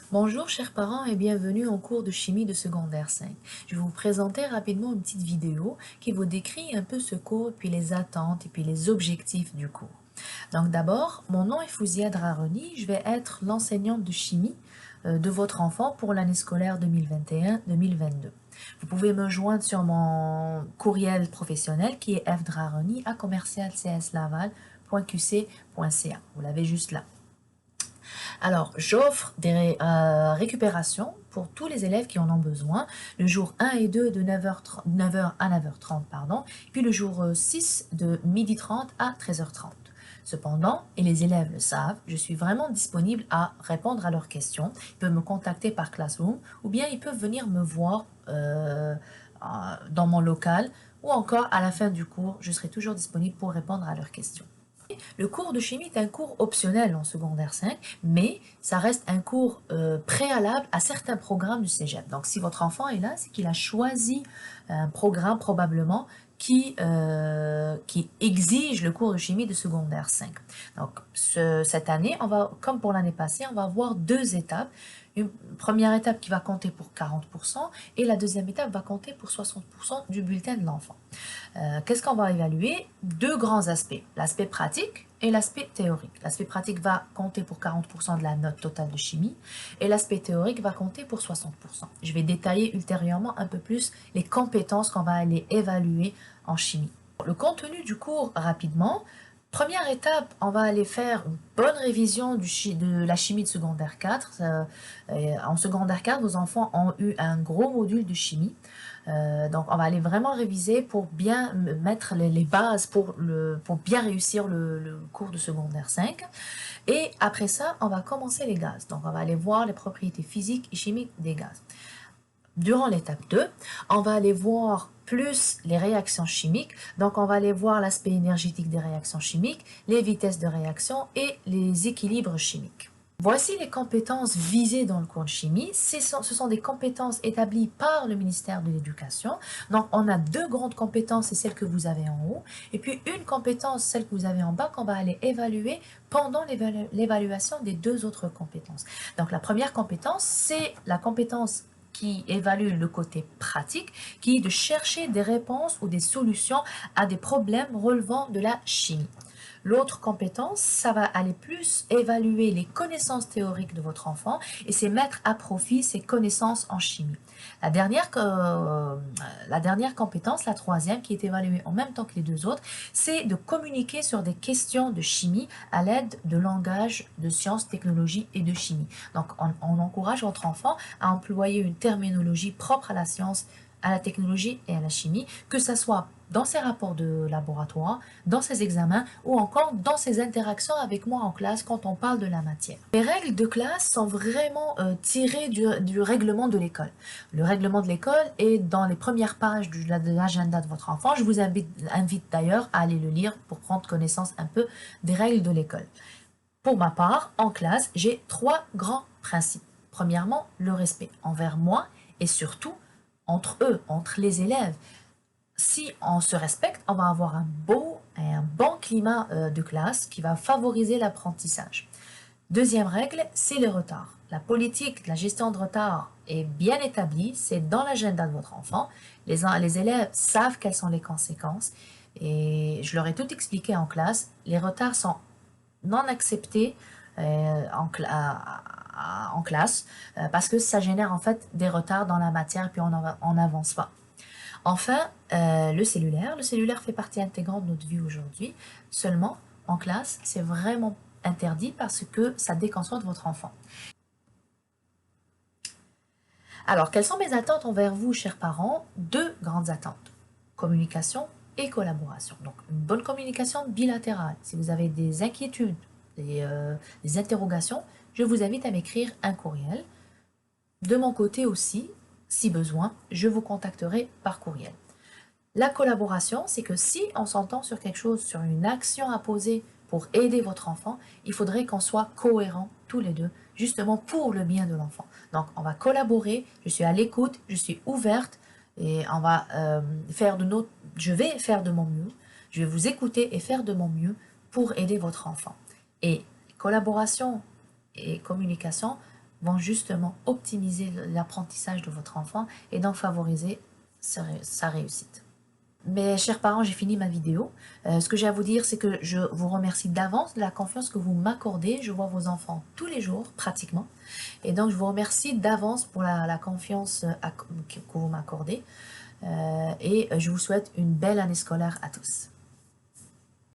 Bonjour chers parents et bienvenue en cours de chimie de secondaire 5. Je vais vous présenter rapidement une petite vidéo qui vous décrit un peu ce cours, puis les attentes et puis les objectifs du cours. Donc d'abord, mon nom est Fouzia Draroni, je vais être l'enseignante de chimie de votre enfant pour l'année scolaire 2021-2022. Vous pouvez me joindre sur mon courriel professionnel qui est fdraroni@csLaval.qc.ca. Vous l'avez juste là. Alors, j'offre des récupérations pour tous les élèves qui en ont besoin, le jour 1 et 2 de 9h à 9h30, pardon, puis le jour 6 de 12h30 à 13h30. Cependant, et les élèves le savent, je suis vraiment disponible à répondre à leurs questions. Ils peuvent me contacter par Classroom ou bien ils peuvent venir me voir dans mon local ou encore à la fin du cours, je serai toujours disponible pour répondre à leurs questions. Le cours de chimie est un cours optionnel en secondaire 5, mais ça reste un cours préalable à certains programmes du cégep. Donc, si votre enfant est là, c'est qu'il a choisi un programme probablement qui exige le cours de chimie de secondaire 5. Donc, cette année, comme pour l'année passée, on va avoir deux étapes. Une première étape qui va compter pour 40% et la deuxième étape va compter pour 60% du bulletin de l'enfant. Qu'est-ce qu'on va évaluer? Deux grands aspects, l'aspect pratique et l'aspect théorique. L'aspect pratique va compter pour 40% de la note totale de chimie et l'aspect théorique va compter pour 60%. Je vais détailler ultérieurement un peu plus les compétences qu'on va aller évaluer en chimie. Le contenu du cours rapidement. Première étape, on va aller faire une bonne révision de la chimie de secondaire 4. En secondaire 4, vos enfants ont eu un gros module de chimie. Donc, on va aller vraiment réviser pour bien mettre les bases pour bien réussir le cours de secondaire 5. Et après ça, on va commencer les gaz. Donc, on va aller voir les propriétés physiques et chimiques des gaz. Durant l'étape 2, on va aller voir plus les réactions chimiques. Donc, on va aller voir l'aspect énergétique des réactions chimiques, les vitesses de réaction et les équilibres chimiques. Voici les compétences visées dans le cours de chimie. Ce sont des compétences établies par le ministère de l'Éducation. Donc, on a deux grandes compétences, c'est celle que vous avez en haut. Et puis, une compétence, celle que vous avez en bas, qu'on va aller évaluer pendant l'évaluation des deux autres compétences. Donc, la première compétence, c'est la compétence qui évalue le côté pratique, qui est de chercher des réponses ou des solutions à des problèmes relevant de la chimie. L'autre compétence, ça va aller plus évaluer les connaissances théoriques de votre enfant et c'est mettre à profit ses connaissances en chimie. La dernière compétence, la troisième, qui est évaluée en même temps que les deux autres, c'est de communiquer sur des questions de chimie à l'aide de langages de sciences, technologies et de chimie. Donc, on encourage votre enfant à employer une terminologie propre à la science, à la technologie et à la chimie, que ce soit dans ses rapports de laboratoire, dans ses examens ou encore dans ses interactions avec moi en classe quand on parle de la matière. Les règles de classe sont vraiment tirées du règlement de l'école. Le règlement de l'école est dans les premières pages de l'agenda de votre enfant. Je vous invite d'ailleurs à aller le lire pour prendre connaissance un peu des règles de l'école. Pour ma part, en classe, j'ai trois grands principes. Premièrement, le respect envers moi et surtout entre eux, entre les élèves. Si on se respecte, on va avoir un beau et un bon climat de classe qui va favoriser l'apprentissage. Deuxième règle, c'est le retard. La politique de la gestion de retard est bien établie, c'est dans l'agenda de votre enfant. Les élèves savent quelles sont les conséquences et je leur ai tout expliqué en classe. Les retards sont non acceptés en classe parce que ça génère en fait des retards dans la matière puis on n'avance pas. Enfin, le cellulaire. Le cellulaire fait partie intégrante de notre vie aujourd'hui. Seulement, en classe, c'est vraiment interdit parce que ça déconcentre votre enfant. Alors, quelles sont mes attentes envers vous, chers parents? Deux grandes attentes. Communication et collaboration. Donc, une bonne communication bilatérale. Si vous avez des inquiétudes, des interrogations, je vous invite à m'écrire un courriel. De mon côté aussi, si besoin, je vous contacterai par courriel. La collaboration, c'est que si on s'entend sur quelque chose, sur une action à poser pour aider votre enfant, il faudrait qu'on soit cohérents tous les deux, justement pour le bien de l'enfant. Donc, on va collaborer, je suis à l'écoute, je suis ouverte et on va je vais faire de mon mieux, je vais vous écouter et faire de mon mieux pour aider votre enfant. Et collaboration et communication vont justement optimiser l'apprentissage de votre enfant et donc favoriser sa réussite. Mes chers parents, j'ai fini ma vidéo. Ce que j'ai à vous dire, c'est que je vous remercie d'avance de la confiance que vous m'accordez. Je vois vos enfants tous les jours, pratiquement. Et donc, je vous remercie d'avance pour la confiance que vous m'accordez. Et je vous souhaite une belle année scolaire à tous.